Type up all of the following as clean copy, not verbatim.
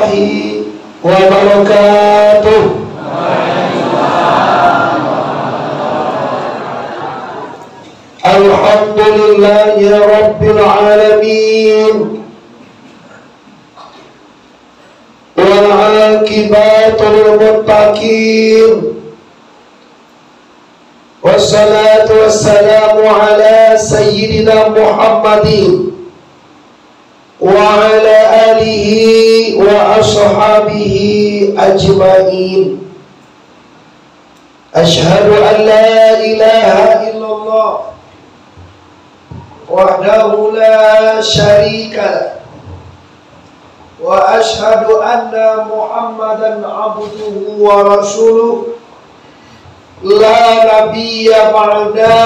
warahmatullahi wabarakatuh. Alhamdulillahi rabbil alamin, wal aqibatu lil muttaqin, wassalatu wassalamu ala sayyidina Muhammadin wa ala alihi wa ashabihi ajma'in. Ashhadu an la ilaha illallah wahdahu la syarika lah, wa ashhadu anna Muhammadan abduhu wa rasuluh la nabiyya ba'da,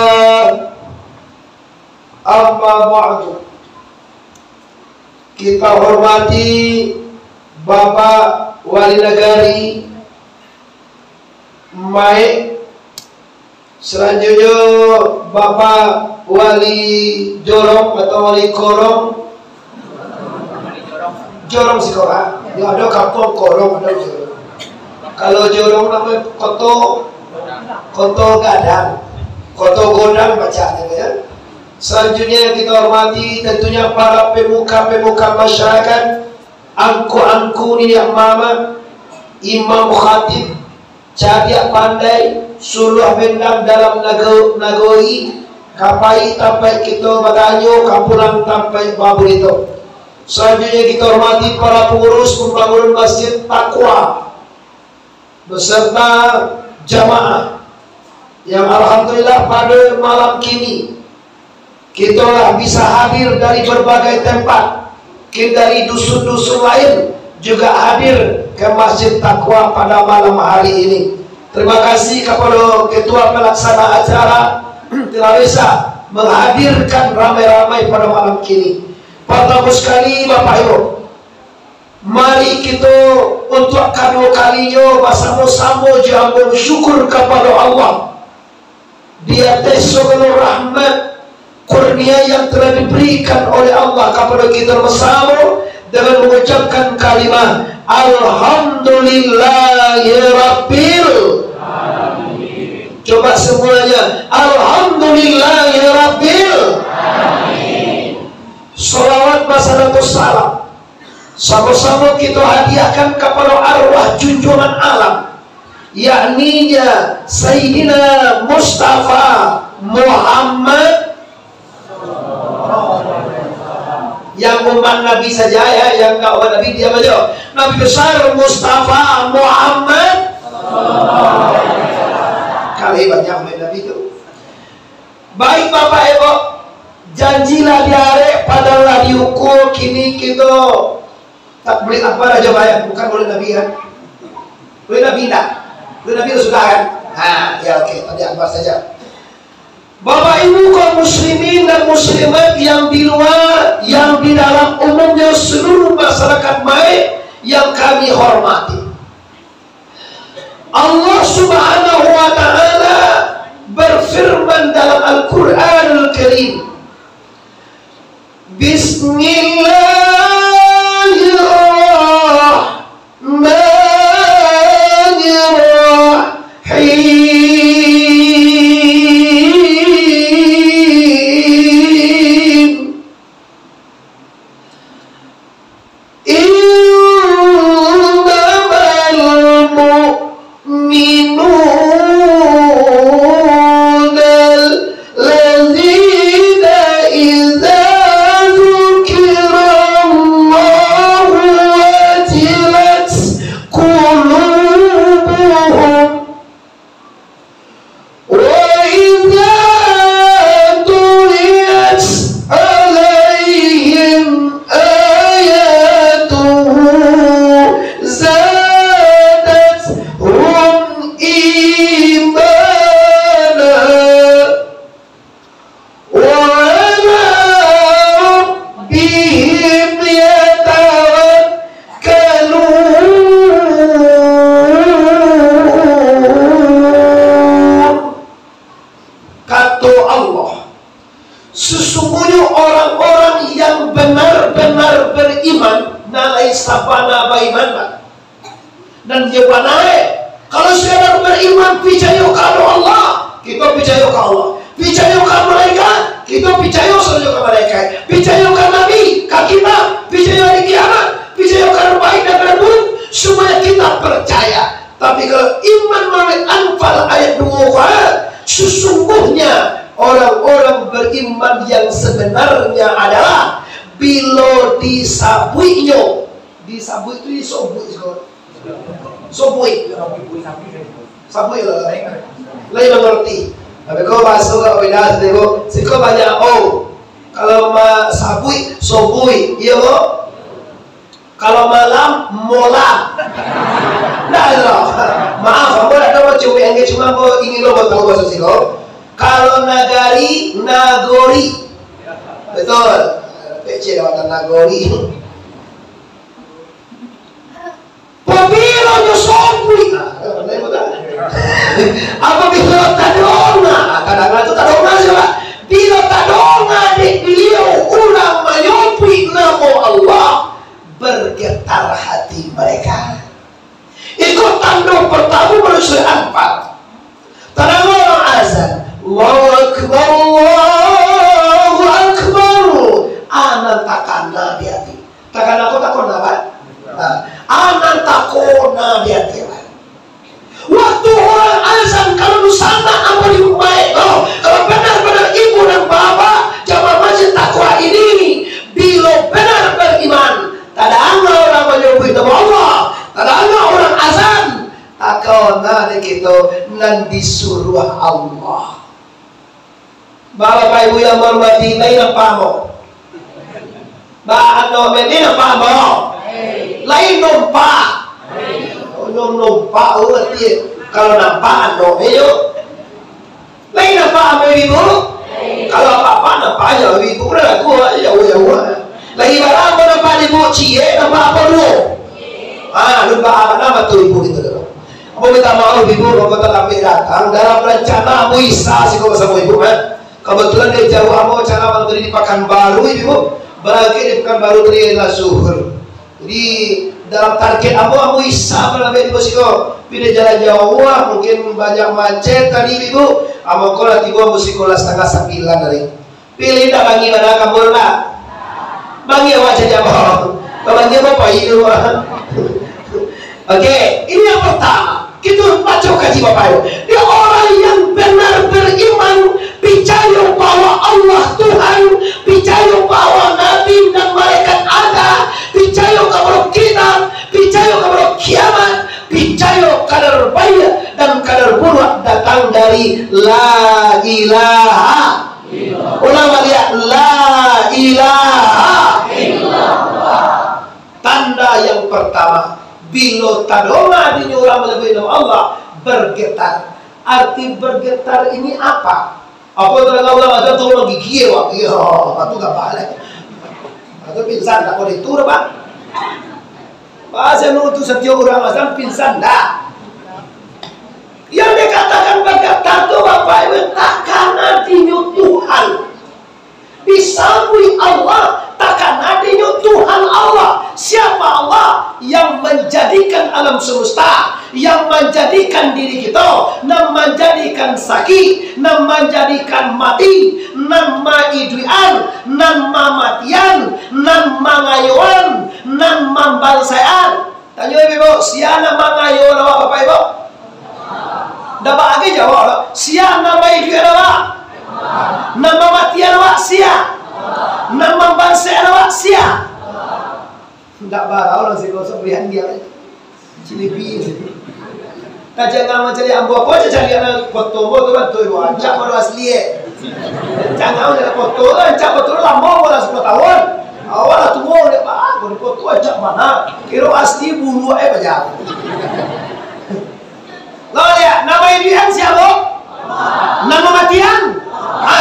amma ba'du. Kita hormati Bapak Wali Negari Mae, selanjutnya Bapak Wali Jorong atau Wali Korong. Jorong sih kok, ya ada kampung Korong, ada Jorong. Kalau Jorong namanya Koto Gadang, Koto Godang bacanya ya. Selanjutnya kita hormati tentunya para pemuka-pemuka masyarakat, angku-angku ni yang mama, imam khatib, cadia pandai, suluh bendang dalam nagoi, kapai tampai kita badanyo, kapulang tampai babulito. Selanjutnya kita hormati para pengurus pembangunan Masjid Taqwa beserta jamaah yang alhamdulillah pada malam kini kita bisa hadir dari berbagai tempat, dari dusun-dusun lain juga hadir ke Masjid Taqwa pada malam hari ini. Terima kasih kepada Ketua Pelaksana acara telah bisa menghadirkan ramai-ramai pada malam kini. Bapak Ibu sekali, Bapak Ibu, mari kita untuk kedua kalinya bersama-sama jangan bersyukur kepada Allah di atas segala rahmat kurnia yang telah diberikan oleh Allah kepada kita bersama dengan mengucapkan kalimat Alhamdulillahirabbil alamin. Coba semuanya, Alhamdulillahirabbil alamin. Salawat wassalatu salam sama-sama kita hadiahkan kepada arwah junjungan alam, yakninya Sayyidina Mustafa Muhammad, yang umat Nabi saja ya, yang enggak umat Nabi dia aja. Nabi besar Mustafa Muhammad. Kali banyak umat Nabi itu. Baik Bapak Ibu, janjilah diare padalah diukur kini kita tak boleh apa aja bayar, bukan boleh Nabi kan? Boleh Nabi tak? Boleh Nabi itu sudah kan? Nah, ya oke, tadi apa saja. Bapak Ibu kaum muslimin dan muslimat yang di luar, yang di dalam, umumnya seluruh masyarakat baik yang kami hormati. Allah Subhanahu wa taala berfirman dalam Al-Qur'anul Karim, Bismillahirrahmanirrahim. الذين lain sabana baiman Pak. Dan dia panai. Kalau saudara beriman percaya kepada Allah, kita percaya ke Allah. Percaya ke malaikat, kita percaya saja ke malaikat. Percaya ke Nabi, ke kita, percaya hari kiamat, percaya ke baik dan ke buruk, semua kita percaya. Tapi kalau iman melalui Anfal ayat 2, sesungguhnya orang-orang beriman yang sebenarnya adalah bila disabuinya. Disabui itu disobui sekarang. Sobui. Sabui lah. Lain mengerti. Tapi kau masuk ke beda sedeko. Seko banyak kalau sabui, sobui, iya kok. Kalau malam mola. Nah, maaf, aku tidak tahu cuma yang cuma mau ingin lo tahu bahasa seko. Kalau nagari, nagori, betul. PC lewat nagori. Apabila nyosopui, apabila tadonga, kadang-kadang itu tadonga siapa? Bila tadonga di beliau ulang menyopui nama Allah, bergetar hati mereka. Itu tanda pertama manusia Anfal. Tanda orang azan, Allahu Akbar, Allahu Akbar. Anak takana di hati. Takana aku takon apa? Anak takona di hati. Waktu orang azan kalau di sana apa di baik. Kalau benar-benar ibu dan bapak jamaah masjid takwa ini, bila benar beriman, tak ada orang menyebut nama Allah, tak ada orang azan, takona di kita nan disuruh Allah. Bapak ibu yang hormati, lain apa mau? Baano lain apa mau? Lain numpak. Numpak arti kalau nampak ando ayo. Lain apa mau ibu? Kalau apa nampak aja ibu udah aku aja ya. Lagi barang mau nampak ibu cie nampak apa dulu? Lupa apa nama tuh ibu itu dulu. Mau minta maaf ibu, mau tetapi datang dalam rencana mau isa sih kau sama ibu kan? Kebetulan dia jauh mau cara menteri di Pekanbaru ibu, berarti di Pekanbaru tadi adalah zuhur. Jadi dalam target amu isa berlebih di posiko pilih jalan jauh mungkin banyak macet tadi ibu amu kola tiba musikola 8:30 dari pilih tak bangi pada kamu lah bangi wajah jawab bangi apa itu oke ini yang pertama kita baca kaji bapak ibu dia orang yang benar beriman percaya bahwa Allah Tuhan percaya bahwa Nabi dan malaikat ada percaya kepada kitab percaya kepada kiamat percaya kadar baik dan kadar buruk datang dari la ilaha ulama lihat la ilaha illallah. Tanda yang pertama bila tadoma dinyurah melebih nama Allah bergetar. Arti bergetar ini apa? Apa terang ulama ada tuh lagi gigi wah iya itu gak balik atau pingsan tak boleh tur pak bahasa menurut setiap orang asal pingsan dah yang dikatakan bergetar itu bapak ibu takkan adanya Tuhan disambui Allah takkan adanya Tuhan Allah. Siapa Allah? Yang menjadikan alam semesta, yang menjadikan diri kita, yang menjadikan sakit, yang menjadikan mati, yang maiduan, yang mamatian, yang mangayuan, yang mambalsaan. Tanya ibu, siapa mangayu nama bapak ibu? Dapat lagi jawab. Siapa maiduan nama? Nama matian nama siapa? Nama bangsa nama siapa? Tidak barang orang sih kalau berian dia cilipi. Tak jangan mencari ambo apa aja cari anak foto tu kan tu ibu ancak baru asli. Jangan ada foto ancak betul lama baru 10 tahun. Awal tu mau dia pak, baru foto ancak mana? Kira asli bulu baca. Lalu ya nama Indian siapa? Nama matian?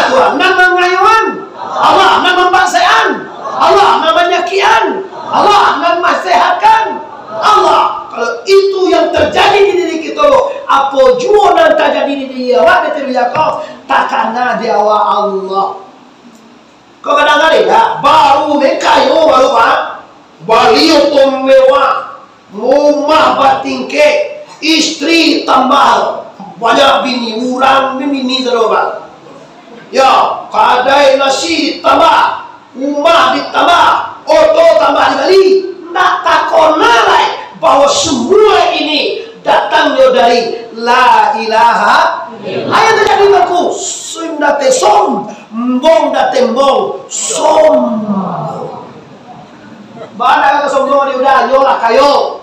Tuhan. Nama ngayuan? Allah. Nama bangsaan? Allah. Nama nyakian? Allah. Nama sehatkan? Allah. Kalau itu yang terjadi di diri kita, apa jua yang terjadi di diri awak di diri kau, takkanlah dia Allah. Kau kadang-kadang ya, baru mekayo baru pak, Baliau tu mewah, rumah batingke, istri tambah banyak bini, urang bini terobak. Ya, kadai nasi ditambah, rumah ditambah, oto tambah di Bali. Nak takona lai bahwa semua ini datangnya dari la ilaha. Ayat terjadi berku, sim date som, mbong date mbong, som. Bana ka sombong di udah nyola kayo.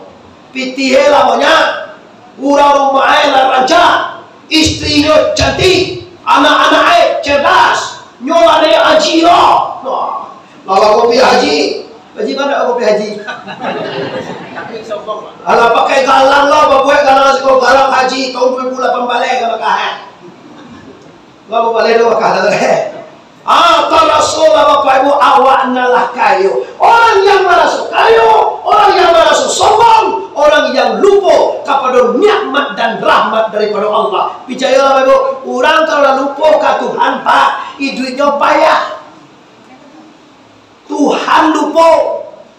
Pitihe lamonya. Urang rumahnya raja. Istrinya cantik. Anak-anaknya cerdas. Nyola dia haji loh. Lalu kopi haji. Haji mana kopi haji? Alah pakai galang lah. Bapak galang sekolah galang haji. Tahun 2008 balik ke Mekah. Bapak balik ke Mekah lagi. Kata Rasulullah Bapak Ibu, awaknalah kayu. Orang yang merasa kayu, orang yang merasa sombong, orang yang lupa kepada nikmat dan rahmat daripada Allah. Percayalah Bapak Ibu, orang kalau lupa ke Tuhan Pak, hidupnya payah. Tuhan lupa.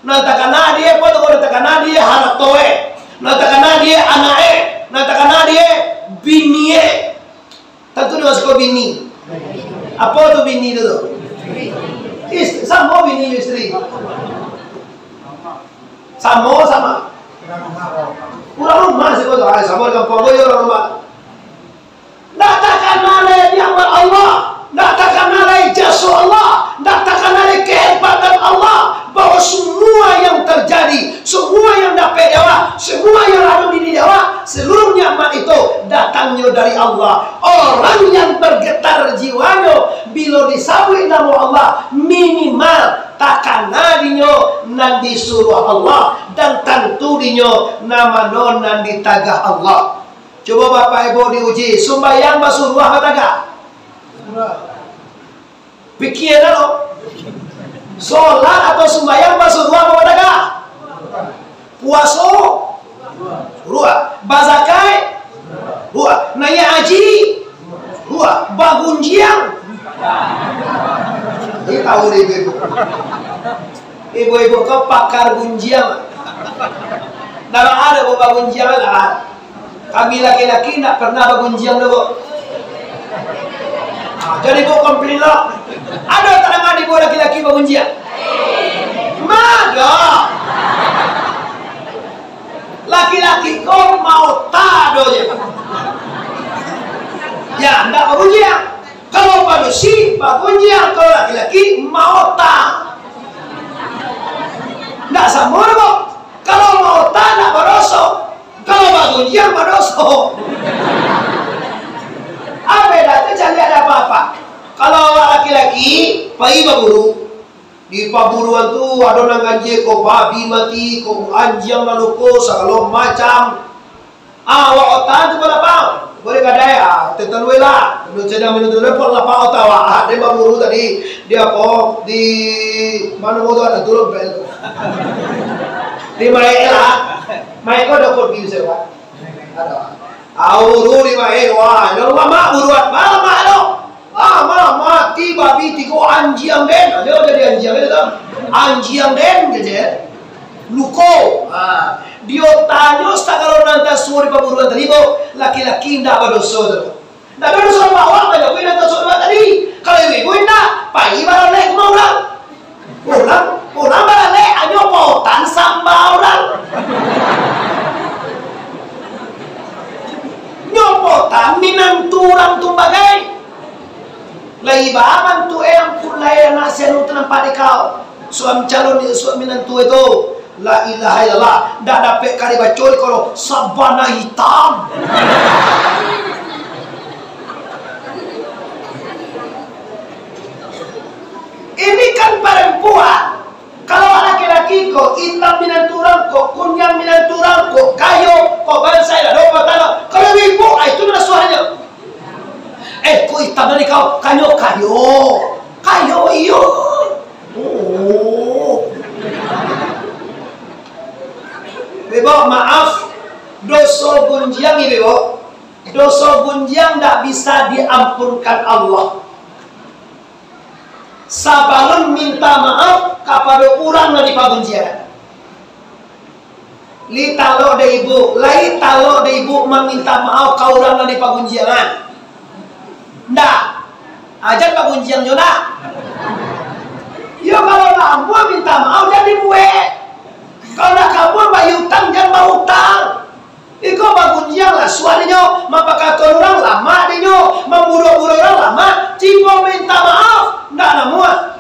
Nantakana dia apa tu? Nantakana dia harap toe. Nantakana dia anaknya. Nantakana dia binie. Tentu dia masuk bini. Apa tu bini tu? Istri, sama bini istri. Sama. Orang rumah sih tu, sama dengan pokoknya orang rumah. Nak nalai nikmat Allah, nak nalai jasa Allah, nak nalai kehebatan Allah, bahwa semua yang terjadi, semua yang dapat dewa, semua yang ada di dewa, seluruh nikmat itu datangnya dari Allah. Orang yang bergetar jiwanya bila disebut nama Allah, minimal takana dinyo nan disuruh Allah, dan tentu dinyo nama non nan ditagah Allah. Coba Bapak Ibu diuji, sembahyang basuruh apa tagah? Pikir lo. Sholat atau sembahyang basuruh apa tagah? Puasa ruah, bazakai ruah, naya haji ruah, bagunjiang. Ini tahu deh ibu-ibu kau pakar gunjiang. Dalam ada bagunjiang lah. Kami laki-laki tak pernah bagunjiang dulu. Jadi kau komplain lah. Ada tak ada ibu laki-laki bagunjiang? Ada. Laki-laki kau mau tado je. Ya, tidak bagunjiang. Kalau manusia bagunjiang, kalau laki-laki mau tak. Tidak sama kok. Kalau mau tak tidak berosok. Kalau bagunjiang berosok. Apa dah terjadi ada apa-apa? Kalau laki-laki pergi berburu, di paburuan tu ada orang anjing ko babi mati, ko anjing lalu ko segala macam. Awak otak tu berapa? Boleh kadai tentu lah. Menurut saya menurut repot lah pak otak awak. Dia berburu tadi dia apa di mana motor ada turun bel. Di Malaysia lah. Main kau dapat view sewa. Ada. Auru di Malaysia wah. Kalau mama buruan mama lo. Mama mati babi tiga anjing den. Ada jadi anjing itu. Anjing den gitu. Luko. Dia tanya kalau nanti suara perburuan tadi laki-laki tidak berdosa tu. Tidak berdosa bawa banyak gue nanti suara tadi. Kalau ibu tidak, pagi barang lek mau orang barang lek hanya potan sambal orang. Nyopotan minantu orang tumbagai. Lagi bahan tu yang pulai nasi yang nampak di kau. Suami calon suami minantu itu. La ilaha illallah. Dah dapat kari bacol kalau sabana hitam. Ini kan perempuan. Kalau laki-laki kok hitam minanturang kok kunyang minanturang kok kayo kok bansai dah doa tanah. Kalau ibu itu mana suaranya? Kok hitam dari kau kayo iyo. Bebo maaf, dosa gunjiang ini bebo, dosa gunjiang tidak bisa diampunkan Allah. Sabalun minta maaf kepada orang yang dipagunjian. Li talo de ibu, lai talo de ibu meminta maaf kau orang di pagunjiangan. Ndak, ajar pagunjiang juga. Ya kalau kamu minta maaf jadi bue. Kalau kamu bayar utang jangan mau utang. Iko pagunjiang lah suaranya, mapakator orang lama dinyo, memburu-buru orang lama, cipo minta maaf, ndak namuat.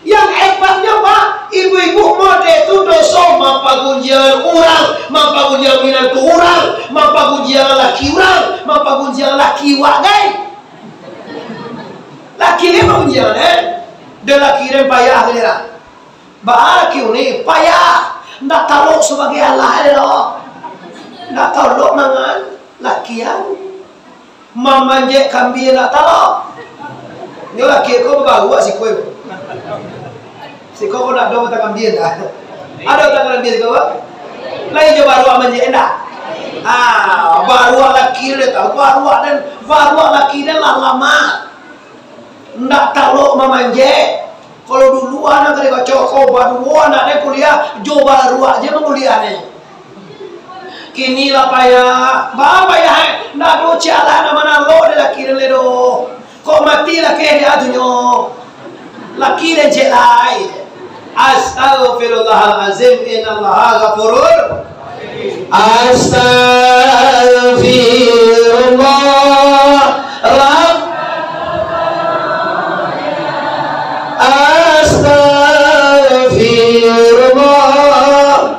Yang hebatnya Pak, ibu-ibu mode itu dosa mampagunjian orang, mampagunjian minantu orang, mampagunjian laki orang, mampagunjian laki wagai. Laki ni mampagunjian de laki ni payah gelera. Laki ni payah, ndak taruh sebagai Allah lo, ndak taruh mangan lakian, mamanje kambing ndak taruh. Ni laki ko bawa si kue. Si kau nak dong tak ambil dah. Ada tak ambil kau? Lain je baru aman je endak. Baru laki dia tahu baru laki dia lama. Ndak tahu memanje. Kalau dulu anak kerja cokok baru anak dia kuliah, jo baru aja menguliah ni. Kini lah payah, bapa ya, ndak do jalan mana lo dia laki dia ledo. Kau mati laki dia atunyo. Laki dan jelai. Astaghfirullahalazim, innallaha ghafurur. Astaghfirullah. Astaghfirullah.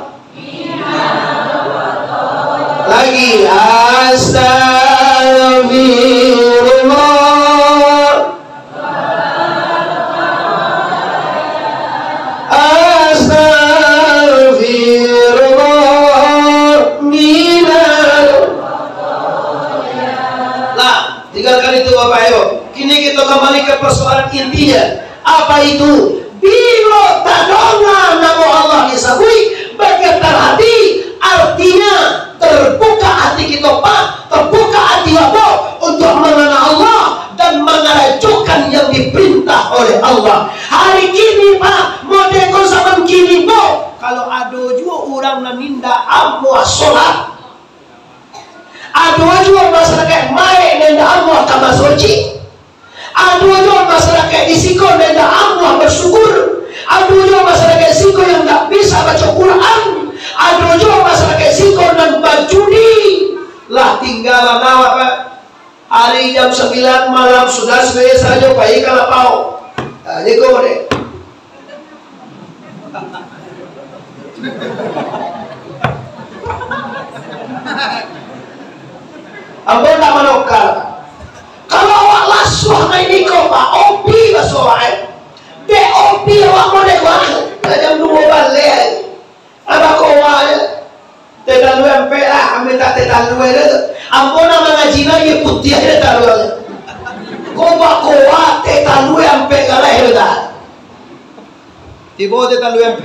Lagi astaghfirullah. Tinggalkan itu Bapak ayo. Kini kita kembali ke persoalan intinya. Apa itu? Bila tadonga nama Allah disabui bergetar hati, artinya terbuka hati kita Pak, terbuka hati Bapak untuk mengenal Allah dan mengajukan yang diperintah oleh Allah. Hari kini Pak, modeko zaman kini Pak, kalau ada juga orang naninda amwa sholat, ada juga masyarakat main nenda Allah kama suci, ada juga masyarakat isiko nenda Allah bersyukur, ada juga masyarakat isiko yang tak bisa baca Quran, ada juga masyarakat isiko dan berjudi. Lah tinggalan awak Pak, hari jam 9 malam sudah selesai saja Pak ikan lapau. Ini kau deh. Ampun tak menukar. Kalau awak lasuh main ni kau Pak, opi lasuh awak. Dek opi awak mau dek wah. Jam 2 balik. Apa kau awak? Tetan lu MP lah, ambil tak tetan lu itu. Ampun nama ngaji lagi putih ada tak lu. Kau bak kau tetan lu MP kalah itu dah. Tiba tetan lu MP.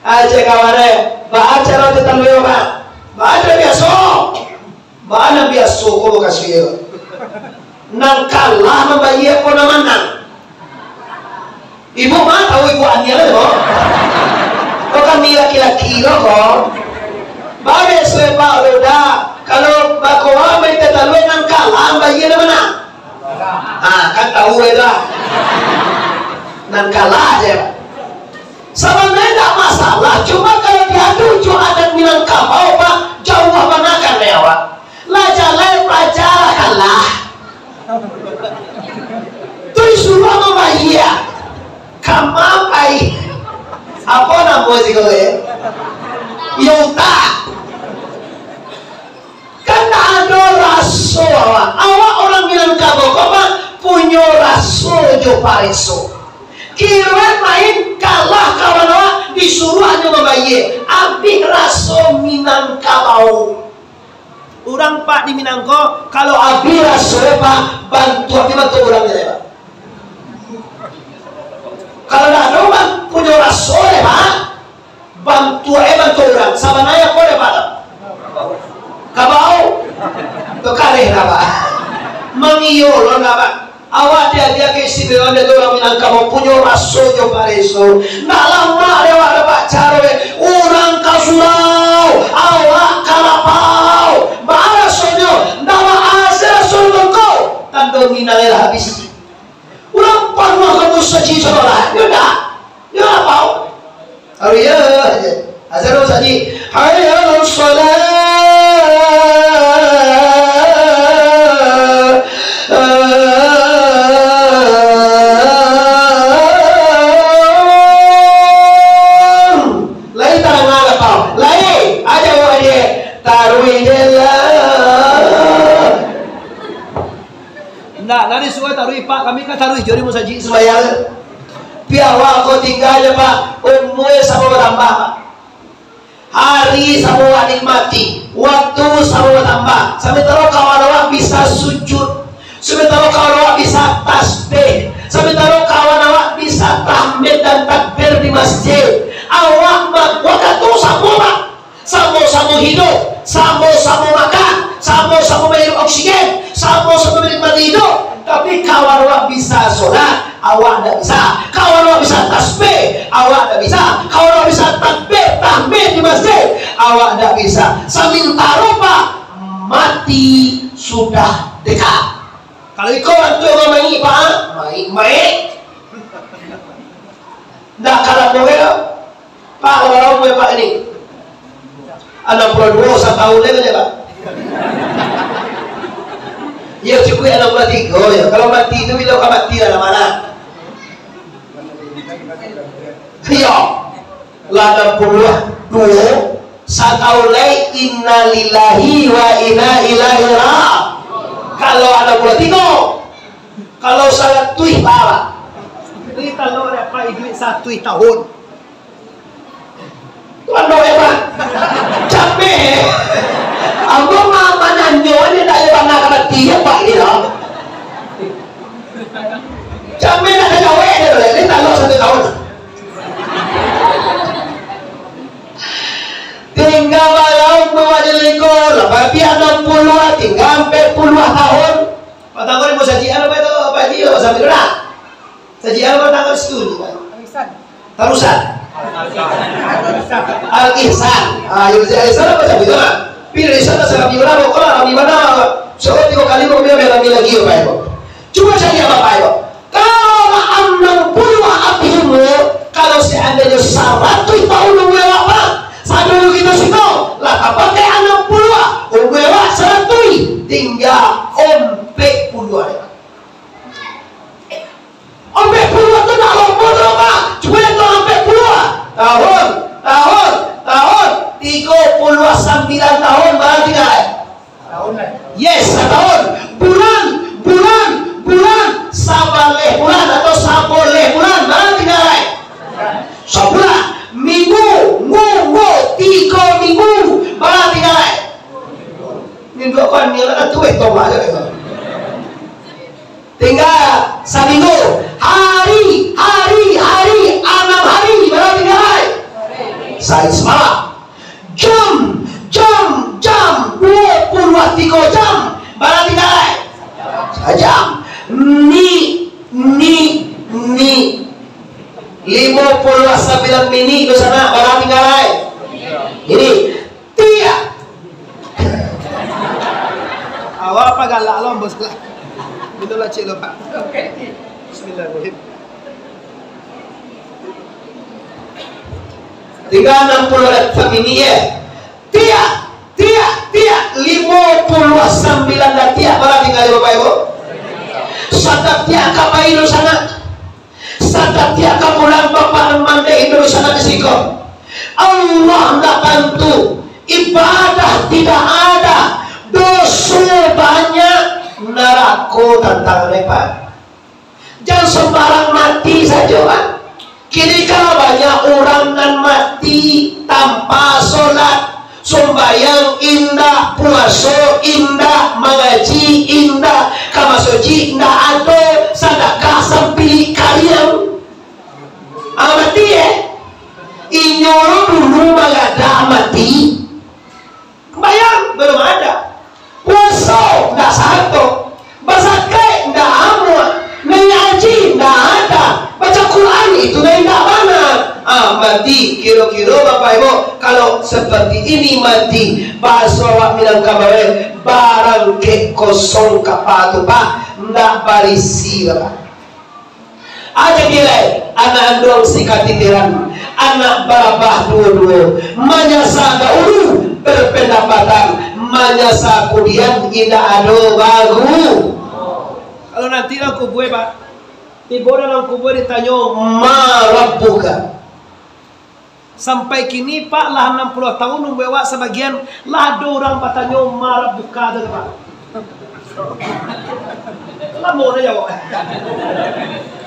Aja kawan baca lo tetan lu Pak. Baca biasa. Mana biasa kau kasih ya? Nang kalah membayar kau nama nang. Ibu mah tahu ibu Ania loh. Kau kan laki-laki loh kau. Bagai sebab udah kalau bakoa mereka tahu nang kalah membayar mana? Kan tahu dah. Nang kalah aja. Sebenarnya tak masalah. Cuma kalau diadu cuma ada Minangkabau Pak, jauh manakan lewat. Lajalai pelajaranlah. Terus suruh membayar. Kamapai. Apa nama sih kau ya? Yota. Kan ada rasul awak orang Minangkabau Pak punya rasul jo pariso. Kira main kalah kawan awak disuruh hanya membayar. Abih rasul Minangkabau. Orang Pak di Minangkabau kalau abis rasul Pak bantu orang ni Pak. Kalau dah ada orang punya rasul Pak bantu orang. Sabanaya kau Pak. Kabau, kekalih Pak. Mengiyolon Pak. Awak dia keistimewaan itu orang Minangkabau punya rasonya pareso. Nak lama dewa dapat cara orang kasurau, awak kalapau, barasonya, nama asal surga kau. Tanda minalir habis. Ulang panah kamu saji saudara, dia dah, dia apa? Hari ya, asal saji, hayal salat. Nari suka taruh pak, kami kan taruh jari mau saji sembahyang. Piawa kau tinggalnya pak, umurnya sama bertambah pak. Hari sama nikmati, waktu sama bertambah. Sampai taruh kawan awak bisa sujud, sampai taruh kawan awak bisa tasbih, sampai taruh kawan awak bisa tahmid dan takbir di masjid. Awak waktu itu sama hidup, sama makan, sama minum oksigen, sama menikmati hidup. Tapi kawan awak bisa sholat, awak tidak bisa. Kawan awak bisa tasbih, awak tidak bisa. Kawan awak bisa takbir, tahmid di masjid, awak tidak bisa. Sementara pak, mati sudah dekat. Kalau ikut waktu orang main pak, main. Tidak kalah boleh pak, orang boleh pak ini. 62 tahun lagi aja pak. Ya cukup 63 ya. Kalau mati itu bila kau mati dalam mana? Iya. 62 setahun lagi innalillahi wa inna ilaihi raji'un. Kalau 63, kalau sangat tuih parah. Ini kalau apa duit 1 tahun. Tuan doa pak, capek. Aku mama nanyo ni tak ada bangga kemati apa ini loh. Capek nak kejauh dia tu, ni tak loh 1 tahun. Tinggal malam bawa jelikol, lepas 60 tinggal 40 tahun. Pak Tangguh ni mau sajian apa itu? Apa dia? Sampai tu nak? Sajian apa Tangguh situ? Tarusan. Al-Ihsan. Yang Al-Ihsan apa macam itu lah. Pilih Al-Ihsan sangat di mana? Kalau di mana? Soalnya 3 kali mau biar lagi apa itu? Cuma saya apa itu? Kalau 60 apimu, kalau seandainya 100 tahun nunggu apa? Satu kita situ, lah pakai 60 nunggu apa? 100 tinggal ompek puluhan. Ompek puluhan tu nak lompor tu apa? Cuma itu ompek puluhan. Tahun 39 tahun berarti kan? Tahun lah. Yes, tahun. Bulan. Sabaleh bulan atau saboleh bulan berarti kan? Sebulan. Minggu. 3 minggu berarti kan? Minggu kan nilai tu itu aja kan? Tinggal seminggu. Hari 6 hari berarti kan? Saya semalam. Jam 23 jam berarti kan? Sejam. Ni 59 mini di sana berarti kan? Ini tiap. Awak apa galak lo bos lah. Itulah cik lo pak. Bismillahirrahmanirrahim. Tinggal 60 detik ini ya. Tiap 59 detik berarti kan Bapak Ibu? Setiap tiap kapal itu sana. Setiap tiap bulan Bapak mandi itu sana di Siko. Allah tidak bantu. Ibadah tidak ada. Dosa banyak. Neraka tentang mereka. Jangan sembarang mati saja kan. Kini kalau banyak orang dan mati tanpa sholat, sembahyang indah, puasa indah, mengaji indah, kamasoji indah ada, sedekah sampai kalian. Mati ya? Inyoro dulu mengada mati. Bayang belum ada. Puasa tidak satu, berzakat tidak amun, mati. Kira-kira Bapak Ibu, kalau seperti ini mati, bahasa awak bilang kabarnya barang ke kosong kapatu Pak, ndak barisi Bapak. Ada gila, anak andong sikat titiran, anak babah dua-dua, menyasa dahulu berpendapatan, menyasa kemudian tidak ada baru. Kalau nanti dalam kubur Pak, tiba dalam kubur ditanya ma rabbuka. Sampai kini Pak lah 60 tahun membawa sebagian lah ada orang bertanya ma rabbuka tu Pak. Lama dah jawab.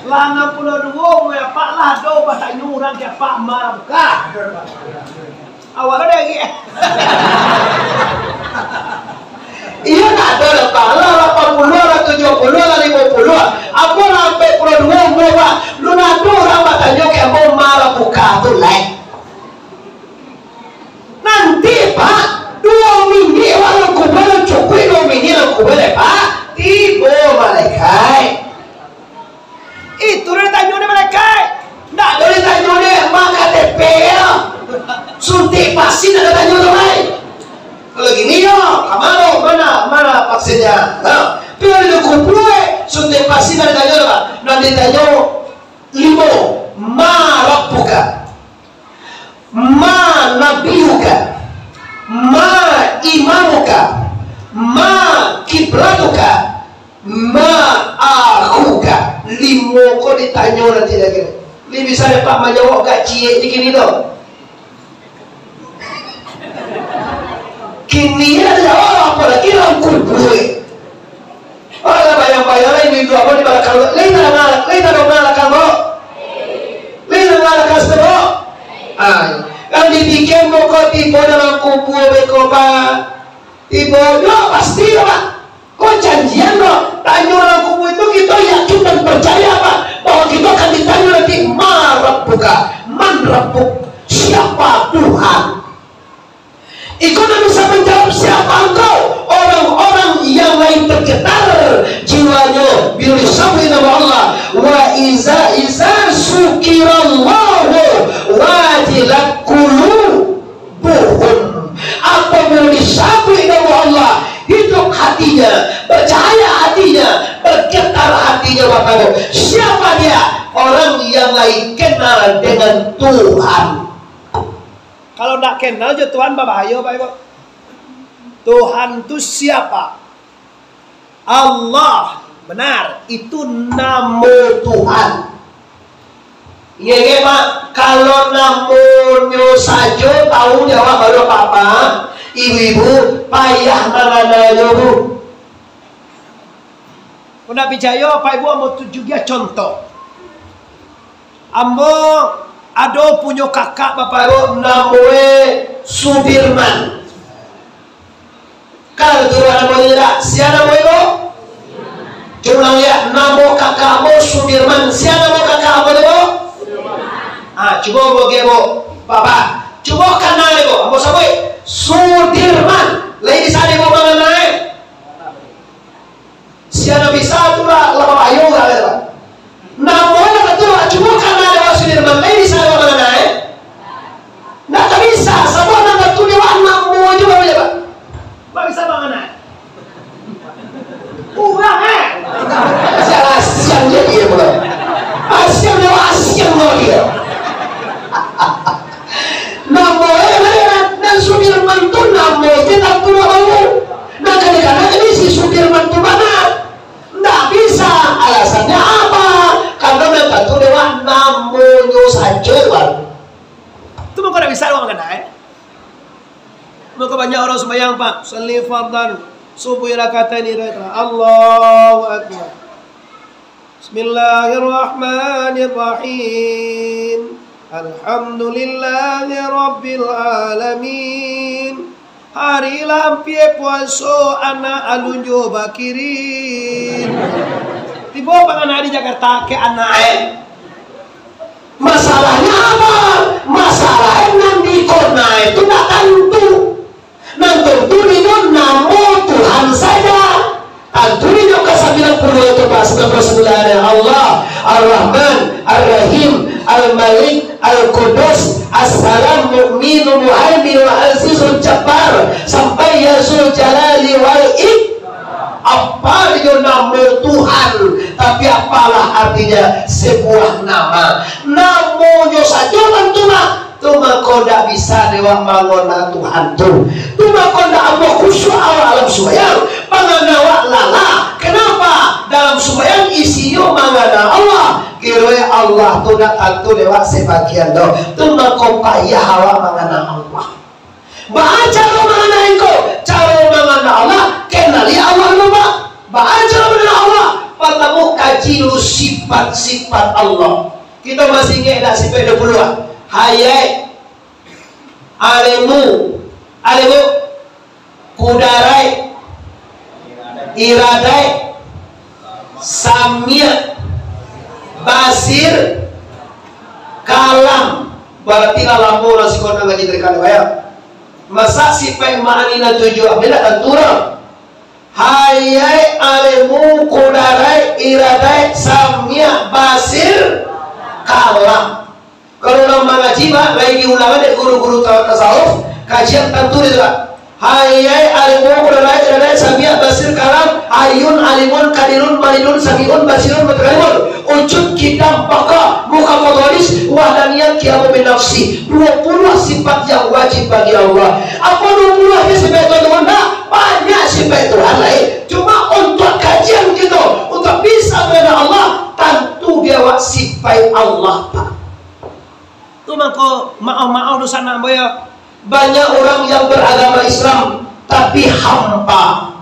Lah 62 ya Pak lah ada bertanya orang ke Pak ma rabbuka. Awalnya dia lagi. Iya tak ada lah Pak lah 80 lah 70 lah 50. Apa lah sampai 22 Pak. Lu nak ada orang bertanya ke mau ma rabbuka tu lain. Nanti Pak 2 minggu orang kubur cukup 2 minggu orang kubur Pak tiba malaikat. Itu dia tanya dia malaikat. Tak boleh tanya dia mak KTP ya. Suntik vaksin ada tanya dia lain. Kalau gini ya, mana vaksinnya? Pilih dia kubur suntik vaksin ada tanya dia. Nanti tanya 5 ma rabbuka, ma nabiyuka, ma imamuka, ma kiblatuka, ma akhuka. 5 kau ditanya nanti lagi. Ini bisa dapat menjawab gaji gini dong. Kini ada jawab apa lagi orang kubur. Orang bayang-bayang ini dua apa di belakang. Lain ada kamu. Lain ada kamu. Kalau dipikir mau kau tiba dalam kubur bekoba, tiba yo pasti Pak. Kau janjian kok tanya dalam kubur itu kita yakin dan percaya Pak bahwa kita akan ditanya nanti ma rabbuka, man rabbuk, siapa Tuhan. Ikut bisa menjawab siapa engkau. Orang-orang yang lain tergetar jiwanya bila disambut nama Allah. Wa iza sukirallahu wajilat qulubuhum. Apa bila disambut nama Allah, hidup hatinya, percaya hatinya, bergetar hatinya Bapak Ibu. Siapa dia? Orang yang lain kenal dengan Tuhan. Kalau tidak kenal je Tuhan berbahaya Pak Ibu. Tuhan itu siapa? Allah. Benar. Itu nama Tuhan. Iya Pak. Kalau namanya saja tahu jawab baru Papa, ibu-ibu payah mengenalnya Bu. Kau nak percaya Pak Ibu mau tunjuk dia contoh. Ambo ada punya kakak Bapak Ibu namanya Sudirman. Kalau tu namanya tak, siapa nama Ibu? Cuma lihat nama kakakmu Sudirman. Siapa nama kakakmu Ibu? Cuba bagi Ibu, Bapak. Cuba kenal Ibu. Apa sebut? Sudirman. Lain di sana Ibu mengenai. Siapa bisa tu lah lama ayu lah. Namanya betul. Cuba kenal Ibu Sudirman. Lain di sana mengenai. Tak bisa. Semua nama tu dia nama juga Pak. Pak bisa mengenai. Kurang Siang jadi ya Pak. Asyam dia. Namanya dan Sudirman itu nama kita tu nama. Nah kadang-kadang ini si Sudirman itu mana? Tidak bisa. Alasannya apa? Karena mereka tu dewa namanya saja Pak. Itu mungkin tidak bisa orang mengenai. Maka banyak orang sembahyang Pak. Salli fardan subuh rakatain Allahu Akbar. Bismillahirrahmanirrahim. Alhamdulillahi Rabbil Alamin. Hari lampie puasa anak alunjo bakirin. Tiba pengen di Jakarta ke anak. Masalahnya apa? Masalahnya nanti kona itu tak tentu. Nanti tentu itu nama Tuhan saja. Tentu itu ke 90 itu Pak 99 Allah Ar-Rahman Ar-Rahim Al-Malik, Al-Qudus, As-Salam, Mu'minu, Muhaimin, Al-Azizul Jabbar, sampai ya Zul Jalali wal Apa dia nama Tuhan, tapi apalah artinya sebuah nama. Namanya saja kan Tuhan. Tuma kau tidak bisa dewa mangona Tuhan tu. Tuma kau tidak Allah khusyuk awal alam sembahyang. Mangana lala. Kenapa? Dalam sembahyang isinya mangana Allah. Kira Allah tu nak tentu dewa sebagian do. Tuma kau payah awal mangana Allah. Baca lo mangana engkau. Cara mangana Allah. Kenali Allah lupa. Baca lo mangana Allah. Pertama kaji lu sifat-sifat Allah. Kita masih ingat dah sifat 20-an. Hayat, alimu, kudarai, iradai, samia, basir, kalam. Berarti alam bola si kau nak ngaji dari kalam ya. Masa si pemainina tujuh beda antura. Hayat, alimu, kudarai, iradai, samia, basir, kalam. Kalau orang mengaji pak, lagi diulangan dari guru-guru tasawuf, kajian tentu itu pak. Hayai alimun kudarai iradai samia basir kalam ayun alimun kadirun malidun samiun basirun mutakalimun ujud kitab baka muka fotolis wahdaniyat kiamu binafsi. 20 sifat yang wajib bagi Allah. Apa 20 sifat Tuhan? Banyak sifat Tuhan lain. Cuma untuk kajian gitu, untuk bisa mengenal Allah, tentu dia sifat Allah pak. Itu maka maaf dosa nak boya. Banyak orang yang beragama Islam tapi hampa.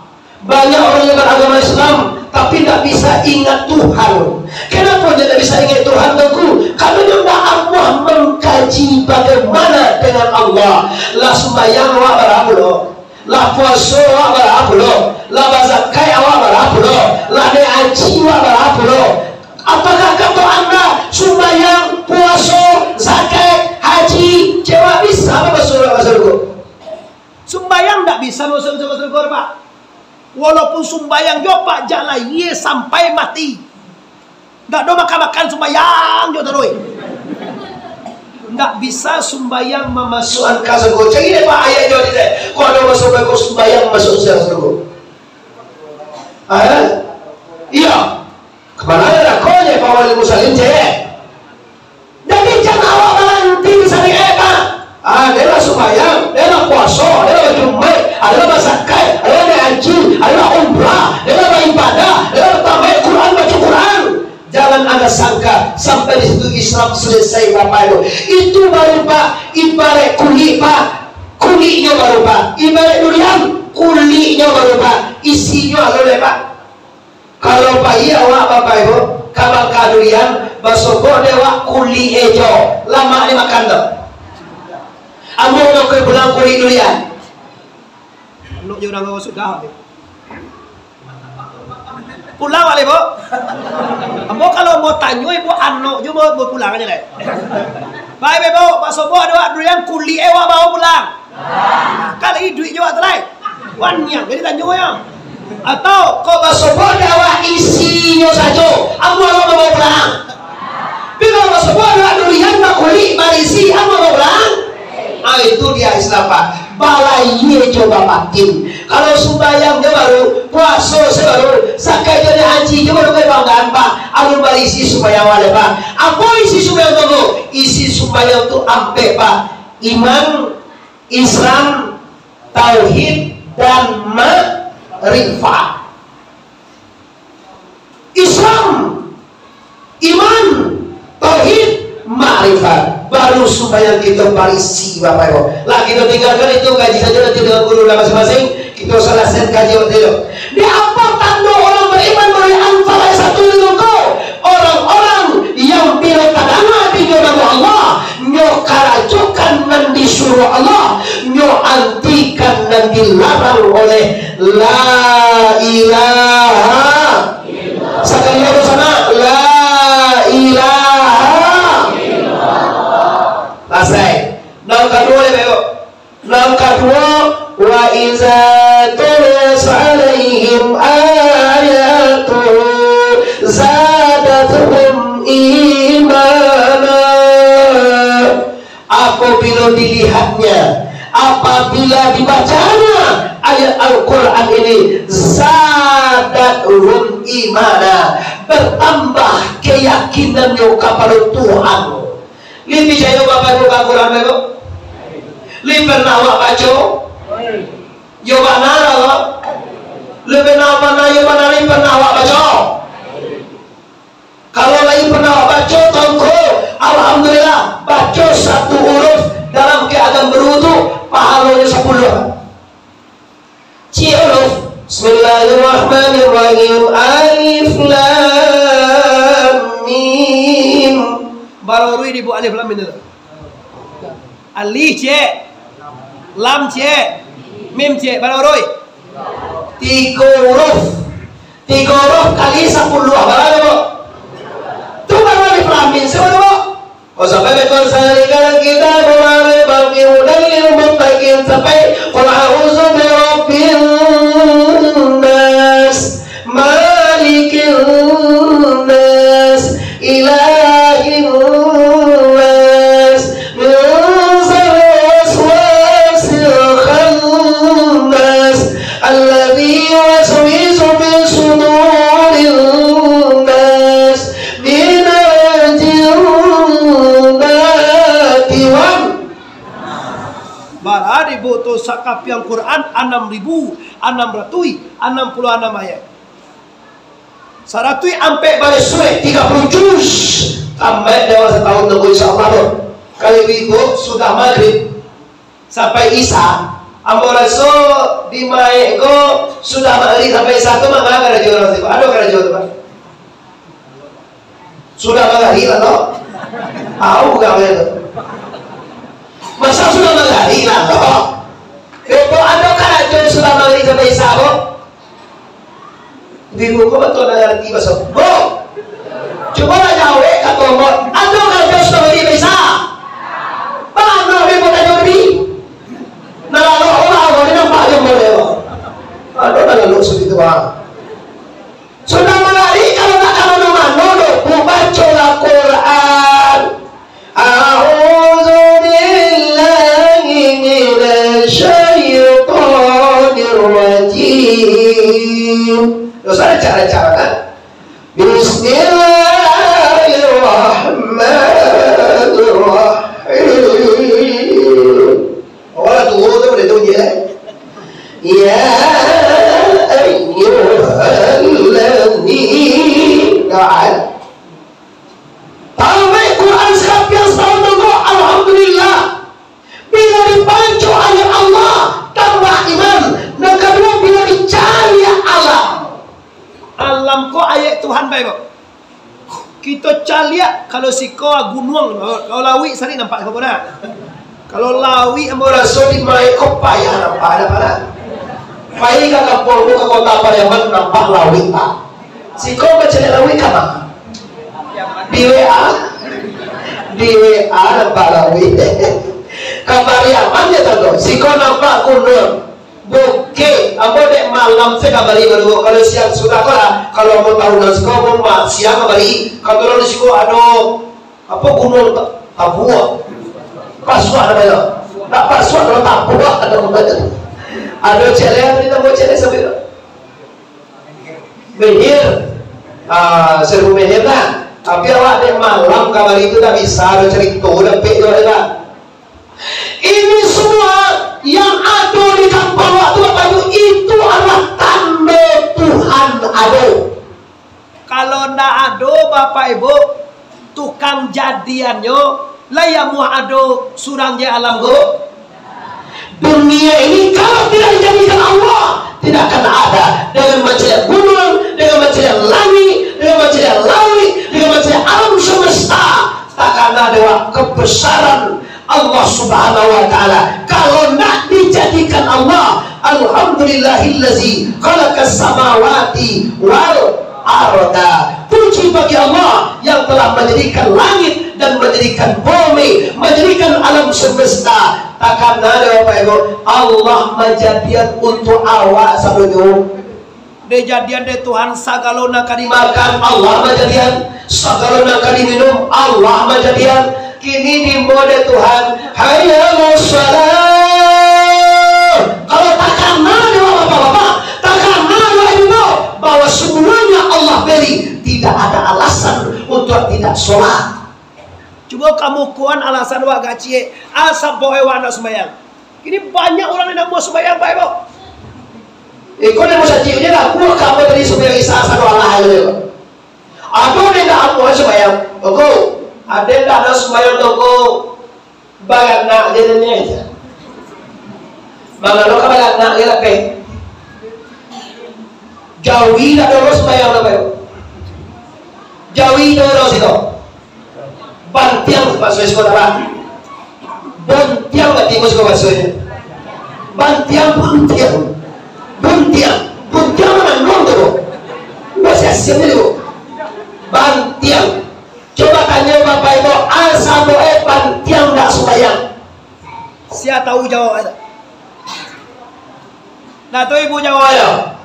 Banyak orang yang beragama Islam tapi tidak bisa ingat Tuhan. Kenapa dia tidak bisa ingat Tuhan tuku? Karena dia tidak Allah mengkaji bagaimana dengan Allah. Lah sembahyang awak berapa loh? Lah puasa awak berapa loh? Lah zakat awak berapa loh? Lah haji awak berapa loh? Apakah kata anda sembahyang, puasa, zakat, haji, jawab bisa masuk surga? Sembahyang tak bisa masuk surga pak. Walaupun sembahyang jo pak jalan ye sampai mati. Tak ada makan sembahyang jo terus. Tak bisa sembahyang memasukkan ke surga. Jadi ni pak ayat jo ni deh. Kau ada masuk ke sembahyang masuk surga? Iya. Kemana ada kau je Pak Wali Muslim je? Jadi jangan awak nanti bisa pak. Dia lah sembahyang, dia lah puasa, dia lah jumat, ada lah zakat, ada lah haji, ada lah umrah, dia lah ibadah, dia lah tamat Quran, baca Quran. Jangan ada sangka sampai di situ Islam selesai bapak itu. Itu baru pak ibarat kulit pak, kulitnya baru pak. Ibarat durian, kulitnya baru pak. Isinya ada pak. Kalau bayi awak bapak ibu kabang kadurian basoko dewa kuli ejo lama ni makan tu. Ambo nak ke pulang kuli durian. Nuk je orang awak sudah. Pulang wali bu. Ambo kalau mau tanya ibu anak je mau pulang aja le. Baik ibu basoko dewa durian kuli ewa bawa pulang. Kali duit je awak terai. Wan yang jadi tanya ya. Atau kau basobor dawa isinya saja aku mau pulang. Bila basobor dawa durian nak kulit marisi aku mau pulang. Itu dia Islam pak. Balainya coba batin. Kalau sembahyang dia baru, puasa saya baru, zakat jadi haji dia baru kebanggaan pak. Alun barisi sembahyang wale pak. Apa isi sembahyang tu? Isi sembahyang tu ampe pak. Iman, Islam, tauhid dan rifat. Islam, iman, tauhid, ma'rifat. Baru sembahyang kita barisi bapak ibu. Lah kita tinggalkan itu gaji saja nanti dengan guru masing-masing. Kita selesai gaji waktu itu. Di apa tanda orang beriman dari antara satu dengan kau? Orang-orang yang bila kadang di nama Allah, nyo karajukan dan disuruh Allah, nyo antikan dan dilarang oleh la ilaha illallah. Sekali lagi sana la ilaha illallah. Selesai. Yang kedua lebih. Yang kedua wa iza tulis alaihim ayatu zadatuhum imana. kalau dilihatnya, apabila dibacanya ayat Al-Quran ini, zadathum imana, bertambah keyakinannya kepada Tuhan. Lihat percaya bapak ibu Al-Quran ibu? Lihat pernah awak baca? Yo mana awak? Lihat pernah mana? Yo mana? Lihat pernah awak baca? Kalau lain pernah awak baca, tongko, alhamdulillah, baca satu huruf dalam keadaan berwudu, pahalanya 10. Huruf Bismillahirrahmanirrahim, Alif Lam Mim. Baru rui di bu alif lam mim itu. Alif C, lam C, mim C, baru rui. 3 huruf. 3 huruf kali 10 berapa bu? Itu baru alif lam mim semua bu. Oh sampai betul salikal kita mulai bagi udah ilmu bagian sampai qul a'udzu birabbin nas malikin nas ilahin nas min syarril waswasil khannas alladzi yuwaswisu fi suduril nas min Baradi butuh sakap yang Quran 6.666 ayat. Saratui ampe balik surat 30 juz. Tambah dewasa tahun tunggu insyaallah. Kali ibu sudah maghrib sampai isya. Ambo raso di maeko sudah maghrib sampai isya tu mangga kada jual itu. Aduh kada jual tu. Sudah maghrib atau? Tahu gak itu? Masa sudah maghrib atau? Itu ada kada jual sudah maghrib sampai isya bu? Bingung kok betul ada arti bahasa. Bu, coba lah jauh kata umur. Ada kada jual sudah maghrib isya? Mana dia boleh jadi? Nah lalu orang boleh nampak je boleh. Ada lalu seperti itu bang. Sudah maghrib kalau tak kalau mana bu baca Al-Quran. A'udzu billahi minasyaitonir rajim. Terus ada cara-cara kan? Bismillahirrahmanirrahim. Orang tua tu boleh tahu je. Ya ayyuhalladzina Tamai Quran siapa yang selalu dengar alhamdulillah. Bila dibaca ayat Allah tambah iman. Dan kedua bila dicari alam. Alam ko ayat Tuhan baik. Kita cari kalau siko gunung kalau lawi sari nampak kau mana? Kalau lawi ambo rasul di mai ko payah nampak ada mana? Payah kakak polbu ke kota Pariaman nampak lawi tak. Siko baca lawi kama? Di WA nampak lawi. Kapariaman ya tahu. Siko nampak gunung. Bukit, apa dek malam saya kabari baru. Kalau siang sudah kalau mau tahu nasi kau mau siang kabari. Kalau nasi kau ada apa gunung Tapua, Pasua namanya. Tak Pasua kalau Tapua ada macam. Ada celeng kita mau celeng sampai Menhir, seru menhir lah. Tapi awak dek malam kabari itu tak bisa ada cerita dan pek juga. Ini semua yang ada di kampung waktu Bapak Ibu itu adalah tanda Tuhan ada. Kalau ndak ada Bapak Ibu tukang jadiannya layamu ada surangnya alam go. Dunia ini kalau tidak dijadikan Allah tidak akan ada dengan macam gunung, dengan macam langit, dengan macam laut, dengan macam alam semesta. Takkan ada kebesaran Allah subhanahu wa ta'ala. Kalau nak dijadikan Allah, alhamdulillahillazi khalaqas samawati wal arda. Puji bagi Allah yang telah menjadikan langit dan menjadikan bumi, menjadikan alam semesta. Takkan ada Bapak Ibu Allah menjadikan untuk awak sebelum dijadian de Tuhan sagalona kali makan Allah menjadian, sagalona kali minum Allah menjadian. Kini di mode Tuhan, hayya shalah. Kalau tak karena bapak-bapak, tak karena ibu, bahwa semuanya Allah beri, tidak ada alasan untuk tidak sholat. Coba kamu kuan alasan wa gacie asap boe wana sembayang. Ini banyak orang yang mau sembayang Pak Ibu. Kau yang mau sajinya lah, gua kamu tadi sembayang isa satu Allah itu. Aduh dia tak mau sembayang, oke. Ada yang tak ada sembayang toko bayar nak dia ni aja. Bagaimana kau bayar nak dia lepas? Jauhi tak ada sembayang lepas. Jauhi tu orang situ. Bantiang bahasa sekolah apa? Bantiang tak timus kau bahasanya. Bantiang mana nong tu? Bahasa siapa tu? Bantiang. Coba tanya bapak ibu, asal boleh bantiang tak sembahyang? Siapa tahu jawab ada? Nah tu ibu jawab ada.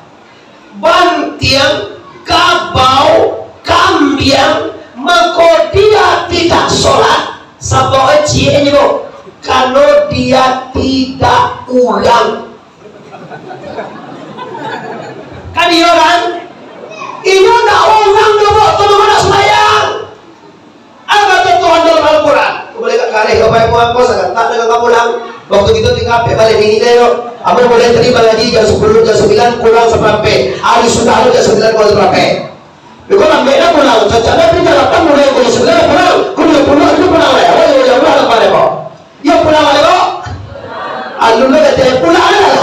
Bantiang, kabau, kambiang, maka dia tidak sholat. Sampai cie ibu, kalau dia tidak ulang. Kan iya kan? Iya tak ulang dulu, tu mana sembahyang? Apa Tuhan dalam Al-Quran? Boleh tak kali bapak ibu aku sangat tak dengan kamu pulang. Waktu itu tinggal balik ini deh. Apa boleh terima lagi jam 10 jam 9 pulang seberapa? Hari sudah ada jam 9 pulang seberapa? Kalau ambil dah pulang. Cacana kita datang mulai jam 9 pulang. Pulang itu pulang lah. Oh ya pulang apa deh kok? Ya pulang lah kok. Alumni kata pulang lah.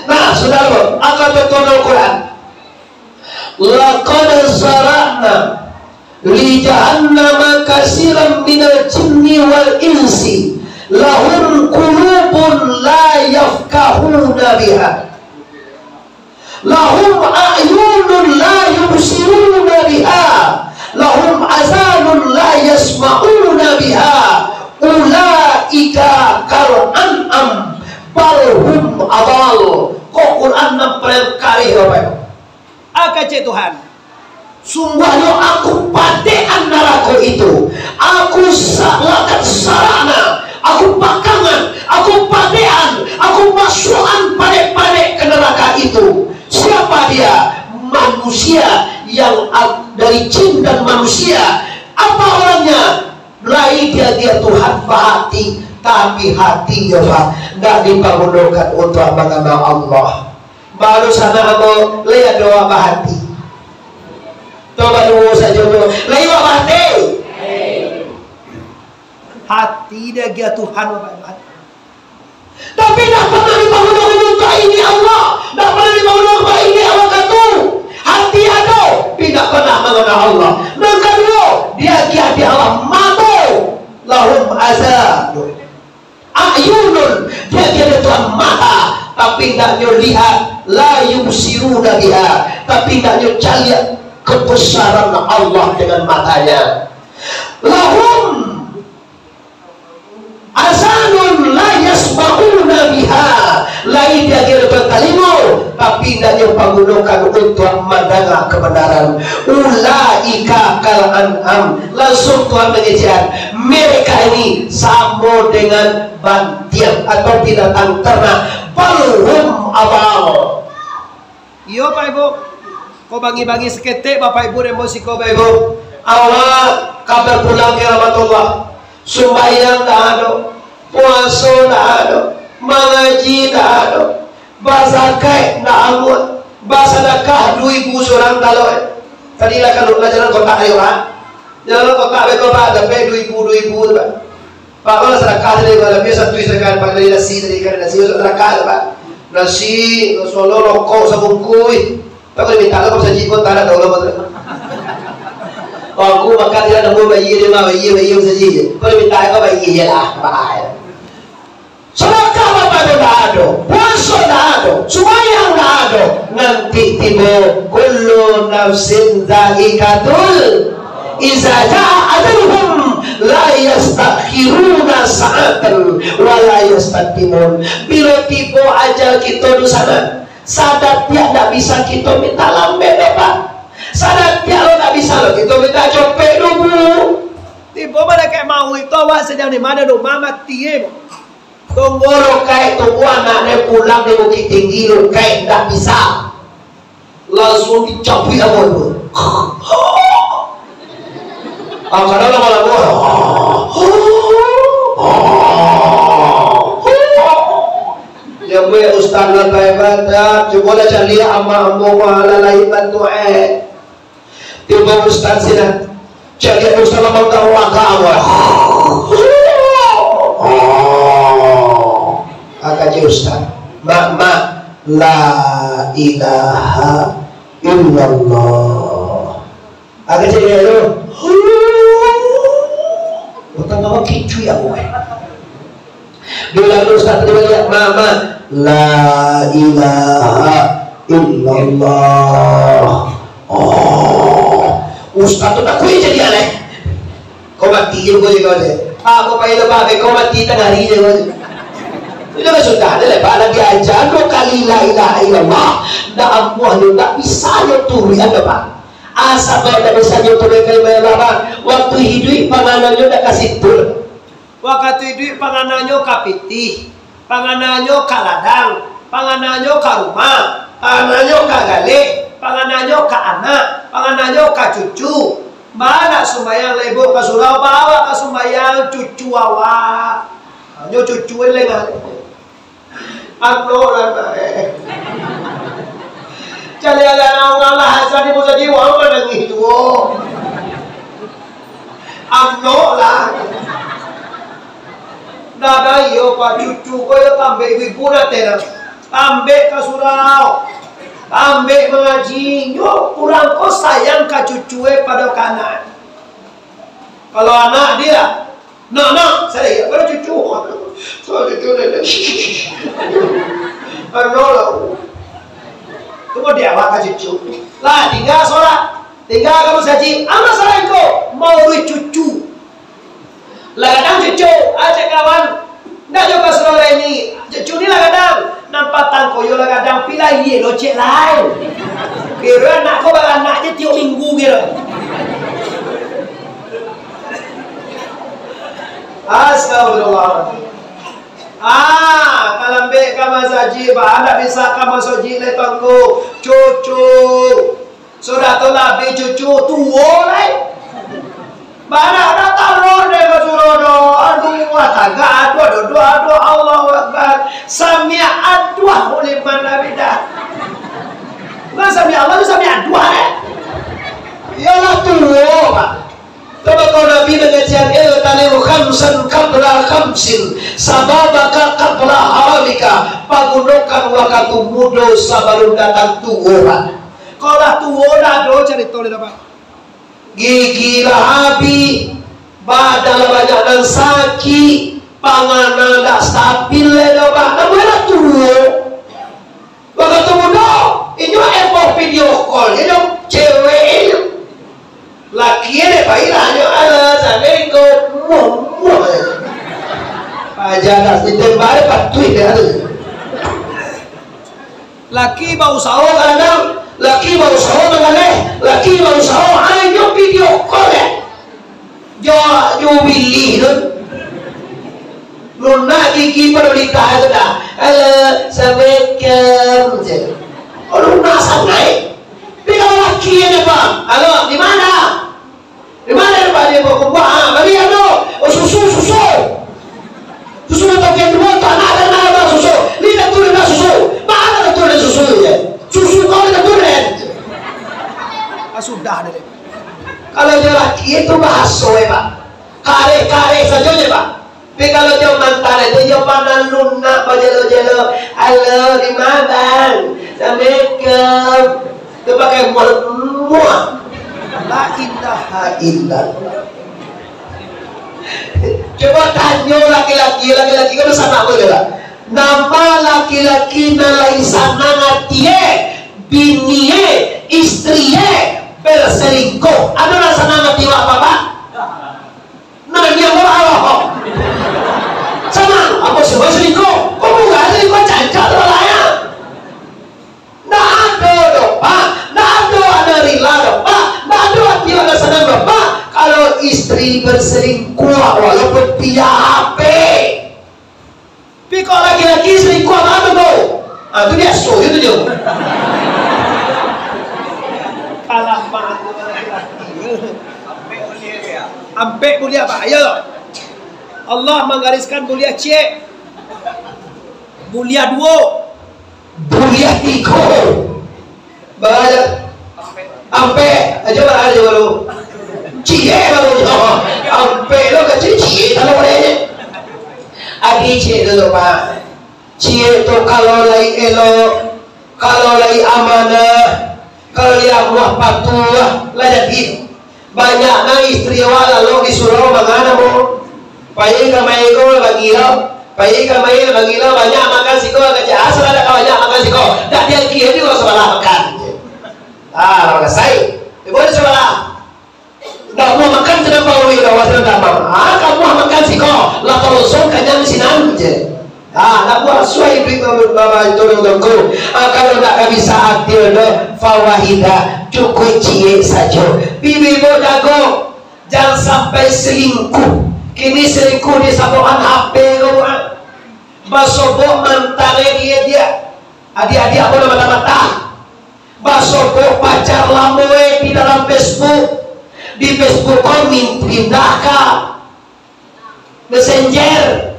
Nah sudah kok. Akan Tuhan Al-Quran. Laqad zara'na li jahannama katsiran minal jinni wal insi lahum qulubun la yafqahuna biha lahum a'yunun la yubsiruna biha lahum azanun la yasma'una biha ulaika kal an'am bal hum adall. Kok Quran memperkari apa? Akacik Tuhan. Sungguhnya aku padean neraka itu. Aku lakukan sarana. Aku pakangan. Aku padean. Aku masukkan padek-padek ke neraka itu. Siapa dia? Manusia yang dari jin dan manusia. Apa orangnya? Lain dia Tuhan hati, tapi hati ya Pak nggak dibangunkan untuk mengenal Allah. Baru sana mau lihat doa hati. Coba dulu saja dulu. Lewat hati. Hati dia Tuhan Bapak. Tapi tak pernah dibangun untuk ini Allah. Tak pernah dibangun untuk ini Allah kata. Hati ada. Tidak pernah mengenal Allah. Yang kedua, dia di Allah matu. Lahum azab. Ayunun. Dia ada Tuhan mata. Tapi tak lihat. La yubsiruna biha. Tapi tak lihat kebesaran Allah dengan matanya. Lahum azanun la yasma'una biha. Lain dia berkalimu tapi tidak dipanggulkan untuk mendengar kebenaran. Ulaika kal an'am. Langsung Tuhan mengejar mereka ini sama dengan bantiang atau binatang ternak. Balhum abal. Iya Pak Ibu. Kau bagi-bagi seketik Bapak Ibu emosi kau Bapak Ibu. Allah kabar pulang ke rahmatullah. Sembahyang tak ada, puasa tak ada, mengaji tak ada, bazakai tak amut, basadakah 2,000 seorang kalau tadi lah kalau jalan kotak ayo kan, jalan kotak betul ada be 2,000 tu pak kalau sedekah tadi kalau biasa tu sedekah pakai nasi tadi kan nasi sedekah pak nasi solo rokok sabungkui. Tapi minta kalau saji pun tak ada tahu apa. Aku makan dia nemu bayi dia mah bayi saji. Kalau minta kau bayi je lah, apa? Sedekah apa tu tak ada, puasa tak ada, sembahyang tak ada. Nanti tiba kullu nafsin dha'iqatul. Iza ja'a ajaluhum la yastakhiruna sa'atan wa la yastaqdimun. Bila tiba ajal kita di sana. Sadar dia tak bisa kita minta lambe Pak. Sadar dia lo tak bisa lo kita minta copet dulu. Di Ibu mana kayak mau itu awak sedang di mana rumah mati ya. Tunggu kayak tunggu anaknya pulang di Bukit Tinggi kayak nggak bisa. Langsung dicapui apa itu? Karena lama-lama ya gue ustaz lebay badak coba dah cari amma-ammu walalai bantu tiba ustaz sini cari ustaz lama tahu agama akaji ustaz mak la ilaha illallah akaji dia tu utang kamu kicu ya gue bila ustaz dia lihat mama la ilaha illallah ustaz tu tak kuih jadi aneh kau mati je gue juga je aku payah lepas kau mati tengah hari je gue itu kan sudah ada lepas lagi aja 2 kali la ilaha illallah tak amuah lu tak bisa nyeturi ada pak asal tak bisa nyeturi kalimat apa waktu hidup panganannya tak kasih tur waktu hidup panganannya kapiti panganannya kaladang panganannya ka rumah panganannya ka gale panganannya ka anak panganannya ka cucu mana sumayang lebo ka surau bawa ka sumayang cucu awak hanya cucuin lengan ano lah cari ada orang lah hasil di musa jiwa mana gitu ano lah dada iyo pak cucu ko yo tambe ibu na tera tambe ka surau tambe mengaji yo kurang ko sayang ka cucue pada kanan kalau anak dia nah saya kalau cucu so cucu dia ano lah tunggu dia awak ka cucu lah tinggal kamu saji ama selain ko mau cucu lagadang cucu aja kawan ndak juga saudara ini cucu ni lagadang nampak tangko yo lagadang pilih ye lo cek lain kira nak ko bang anak je tiap minggu kira astagfirullah kalambe kama saji ba anda bisa kama soji le tangko cucu sudah tu labi cucu tuo lai mana ada taruh deh kasurodo aduh wataga aduh Allahu Akbar samia aduh oleh mana beda bukan samia Allah itu samia aduh ya lah tuh pak coba kau Nabi mengajar tanimu khamsan qabla khamsin sababaka qabla haramika pagunokan waktu muda sebelum datang tuoran kalau tuoran do cerita ni dapat gigi lahabi badal banyak dan sakit panganan tak stabil ledo pak namun ada tuh waktu muda ini ekor video call ini cewek laki ini pak ilahnya assalamualaikum aja tak ditembak patuh dia laki bau sawo kadang laki baru sawo mengalih laki baru sawo ayo video call jo bilih tu nuna gigi pada nikah tu dah assalamualaikum oh nuna sangai tapi kalau laki ni bang halo di mana pak dia bawa bagi anu susu atau yang dua tak ada susu ni dah turun dah susu mana dah turun susu je susu kau dah turun sudah deh kalau dia laki itu bahasa pak kare saja je pak tapi kalau dia mantan itu dia pandang lunak jelo halo di mana bang assalamualaikum itu pakai muat la ilaha illallah coba tanya laki-laki kan sama aku juga nama laki-laki nalai sana ngatie binie istriye berselingkuh ada rasa ngati apa pak nanya Allah sama apa semua selingkuh kok bukan selingkuh cacat lah ya nggak ada dong pak nggak ada rila dong pak nggak ada hati ada senang dong pak kalau istri istri berselingkuh walaupun punya HP. Tapi kalau laki-laki selingkuh apa tuh? Itu dia so itu je. Kalah banget laki-laki. Ampe mulia Pak. Ayo. Allah menggariskan mulia C. Mulia 2. Mulia 3. Bahaya. Ampe aja baru. Cie baru. Ampe lo kecil cie kalau boleh. Agi cie dulu Pak. Cie itu kalau lagi elok, kalau lagi amanah, kalau dia buah patuh, lah jadi banyak na istri wala lo disuruh mangana mo. Pai kamai ko bagilo, pai kamai bagilo banyak makan siko kerja asal ada banyak makan siko. Dak dia kieu juga sebelah makan. Kalau selesai, boleh sebelah. Dak mau makan sedang bawa itu wasan dak mau. Kamu makan siko, lah kalau sok kanyang sinan je. Nak buat suai duit bapa itu dongko. Kalau tak bisa aktif lo fawahida cukup cie saja. Bibi bo jago, jangan sampai selingkuh. Kini selingkuh di sabokan HP kau. Basobok mantane dia. Adik-adik aku nama mata. Basobok pacar lamoe di dalam Facebook. Di Facebook kau pindah ke Messenger.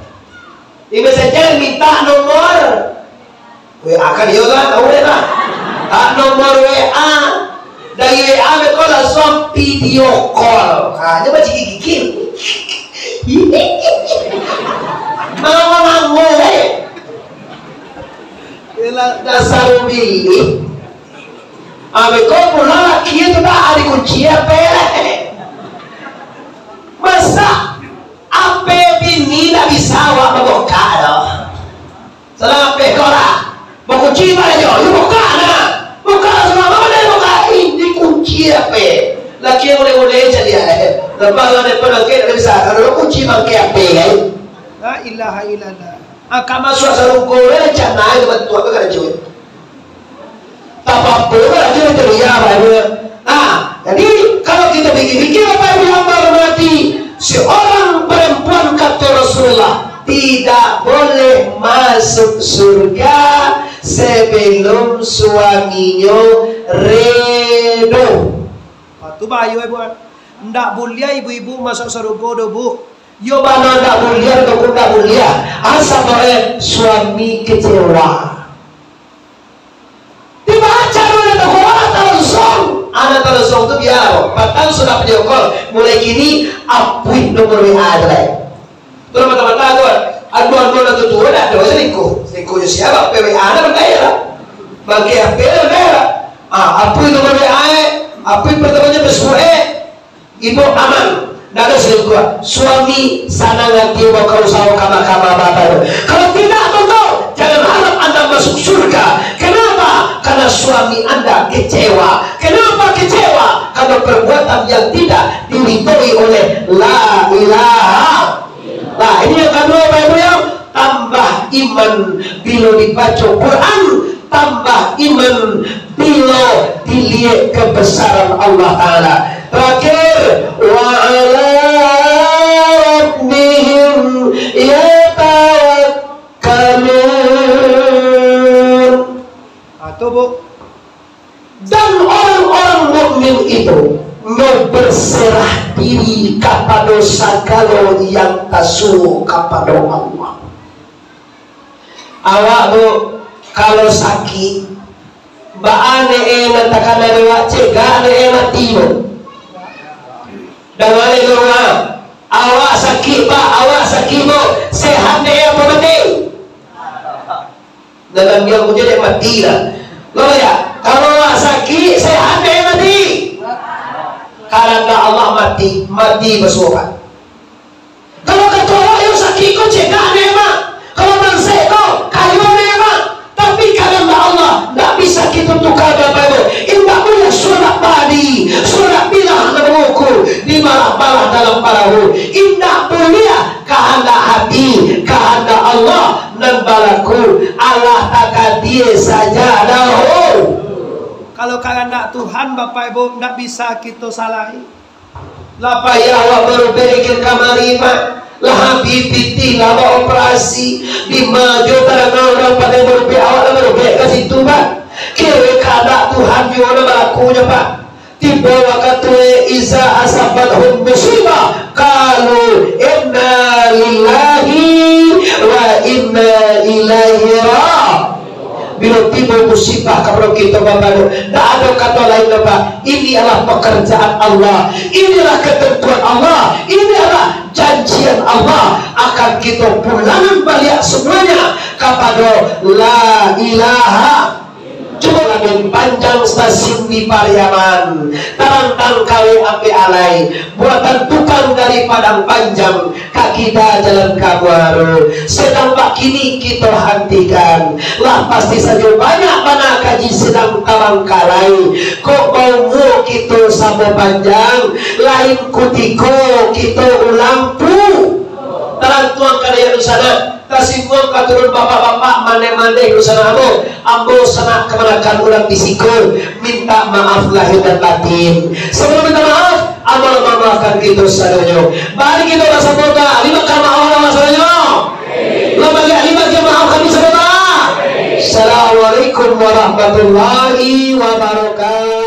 Di Messenger minta nomor WA kan yo kan tahu deh lah. Nomor WA dari WA mereka langsung video call. Coba gigi. Mau dasar pilih. Mereka pulang lagi itu tak ada kunci apa? Masa apa bini tak bisa awak membuka loh. Salah apa korang? Mau kunci mana jo? You buka na? Buka semua mana buka? Ini kunci apa? Laki yang boleh jadi lepas ada pelanggan tak bisa. Kalau kunci bangkai apa kan? La ilaha illallah. Akan masuk sarung kowe cana itu betul apa kan cuy? Tak apa kan cuy teriak apa? Jadi kalau kita pikir-pikir apa yang hamba mati? Seorang perempuan kata Rasulullah tidak boleh masuk surga sebelum suaminya redo. Itu bayu ibu. Ndak boleh ibu-ibu masuk surga do bu. Yo mana ndak boleh atau ndak boleh? Asal boleh suami kecewa. Dibaca oleh Tuhan langsung. Anak langsung tu biar. Patang sudah video call. Mulai kini apui nomor WA adalah. Tu mata-mata tu. Adu-adu tu tu ada selingkuh. Selingkuh siapa? PWA ada berdaya lah. Bagi apa berdaya lah. Apui nomor WA. Apui pertemuannya bersuara. Ibu aman. Tidak ada selingkuh. Suami sana nanti mau kau sawo kama-kama bapak. Kalau tidak tuh jangan harap anda masuk surga. Kenapa? Karena suami anda kecewa. Kenapa kecewa? Karena perbuatan yang tidak diridhoi oleh la ilaha. Nah ini yang kedua Bapak Ibu yang tambah iman bila dibaca Quran, tambah iman bila dilihat kebesaran Allah Ta'ala. Terakhir wa ala rabbihim yatawakkalun. Atau bu. Dan orang-orang mukmin itu berserah diri kepada segala yang tasu kepada Allah. Awak tu kalau sakit, baane enak takkan ada wajib, gak ada enak tiba. Dan wali rumah, awak sakit pak, awak sakit bu, sehat deh apa mati? Dalam dia punya dia mati lah. Loh ya, kalau awak sakit, sehat deh mati. Karena Allah mati bersuara. Kalau ketua yang sakit kau cegah nema, kalau bangsa kau kayu nema. Tapi karena Allah tidak bisa kita tukar Bapak Ibu. Indah punya surat padi, surat bilah mengukur di malah-malah dalam perahu. Indah punya kehendak hati, kehendak Allah dan balaku. Allah takkan dia saja dahulu. Kalau kehendak Tuhan Bapak Ibu tidak bisa kita salahi. lapaya wa baru berikir kamarima lah habibiti lah operasi di juta orang pada baru awal baru kasih tuba kewe kada Tuhan juga melakunya Pak tiba waktu iza asabathum musibah qalu inna lillahi wa inna ilaihi raji'un. Bila tiba musibah kalau kita baru tak ada kata lain Pak, ini adalah pekerjaan Allah, inilah ketentuan Allah, inilah janjian Allah akan kita pulangan balik semuanya kepada la ilaha. Cuma lagi panjang stasiun di Pariaman tarang-tarang kawe api alai buatan tukang dari Padang Panjang kaki dah jalan Kabuaru sedang pak kini kita hentikan lah pasti saja banyak mana kaji sedang tarang kalai kok mau kita sama panjang lain kutiko kita ulang pu tarang tuang karya di sana kasihmu katurun bapak-bapak mane-mane usana ambo sana kemenakan ulang disikul minta maaf lahir dan batin sebelum minta maaf amal memaafkan kita sadonyo balik kita rasa boga lima kali maaf nama sadonyo lima kali maaf kami sadonyo. Assalamualaikum warahmatullahi wabarakatuh.